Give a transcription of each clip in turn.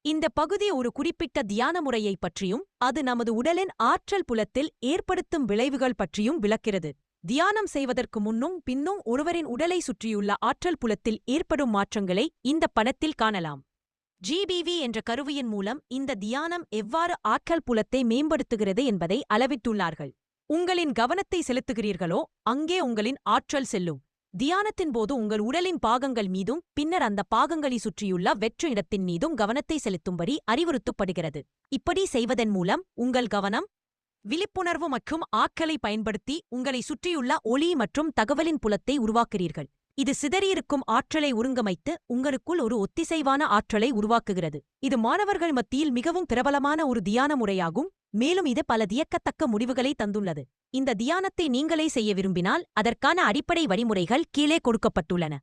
இந்த பகுதி ஒரு குறிப்பிட்ட தியான முறையைப் பற்றியும் அது நமது உடலின் ஆற்றல் புலத்தில் ஏற்படுத்தும் விளைவுகள் பற்றியும் விளக்கிறது. தியானம் செய்வதற்கு முன்னும் பின்னும் ஒருவரின் உடலை சுற்றியுள்ள ஆற்றல் புலத்தில் ஏற்படும் மாற்றங்களை இந்த படத்தில் காணலாம். ஜிபிவி என்ற கருவியின் மூலம் இந்த தியானம் எவ்வாறு ஆற்றல் புலத்தை மேம்படுத்துகிறது என்பதை அளவிட்டுள்ளார்கள். உங்களின் கவனத்தை செலுத்துகிறீர்களோ அங்கே உங்களின் ஆற்றல் செல்லும். தியானத்தின் போது உங்கள் உடலின் பாகங்கள் மீதும் பின்னர் அந்த பாகங்களை சுற்றியுள்ள வெற்று இடத்தின் மீதும் கவனத்தை செலுத்தும்படி அறிவுறுத்தப்படுகிறது. இப்படி செய்வதன் மூலம் உங்கள் கவனம் விழிப்புணர்வு மற்றும் ஆற்றலை பயன்படுத்தி உங்களை சுற்றியுள்ள ஒளி மற்றும் தகவலின் புலத்தை உருவாக்குகிறீர்கள். இது சிதறியிருக்கும் ஆற்றலை ஒருங்கமைத்து உங்களுக்குள் ஒரு ஒத்திசைவான ஆற்றலை உருவாக்குகிறது. இது மாணவர்கள் மத்தியில் மிகவும் பிரபலமான ஒரு தியான முறையாகும், மேலும் இது பல வியக்கத்தக்க முடிவுகளை தந்துள்ளது. இந்த தியானத்தை நீங்களே செய்ய விரும்பினால் அதற்கான அடிப்படை வழிமுறைகள் கீழே கொடுக்கப்பட்டுள்ளன.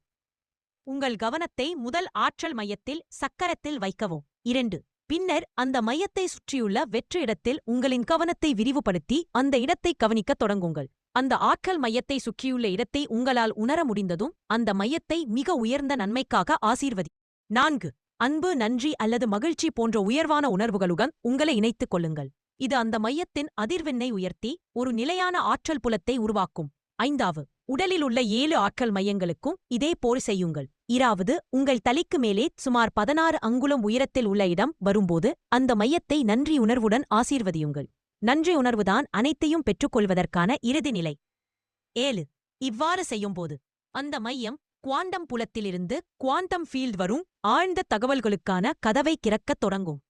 உங்கள் கவனத்தை முதல் ஆற்றல் மையத்தில் சக்கரத்தில் வைக்கவும். 2. பின்னர் அந்த மையத்தை சுற்றியுள்ள வெற்று இடத்தில் உங்களின் கவனத்தை விரிவுபடுத்தி அந்த இடத்தை கவனிக்கத் தொடங்குங்கள். அந்த ஆற்றல் மையத்தை சுற்றியுள்ள இடத்தை உங்களால் உணர முடிந்ததும் அந்த மையத்தை மிக உயர்ந்த நன்மைக்காக ஆசீர்வதி. 4. அன்பு, நன்றி அல்லது மகிழ்ச்சி போன்ற உயர்வான உணர்வுகளுடன் உங்களை இணைத்துக் கொள்ளுங்கள். இது அந்த மையத்தின் அதிர்வெண்ணை உயர்த்தி ஒரு நிலையான ஆற்றல் புலத்தை உருவாக்கும். 5. உடலில் உள்ள 7 ஆற்றல் மையங்களுக்கும் இதே போர் செய்யுங்கள். 2. உங்கள் தலைக்கு மேலே சுமார் 16 அங்குலம் உயரத்தில் உள்ள இடம் வரும்போது அந்த மையத்தை நன்றி உணர்வுடன் ஆசீர்வதியுங்கள். நன்றி உணர்வுதான் அனைத்தையும் பெற்றுக்கொள்வதற்கான இறுதி நிலை. 7. இவ்வாறு செய்யும்போது அந்த மையம் குவாண்டம் புலத்திலிருந்து குவாண்டம் ஃபீல்ட் வரும் ஆழ்ந்த தகவல்களுக்கான கதவை திறக்கத் தொடங்கும்.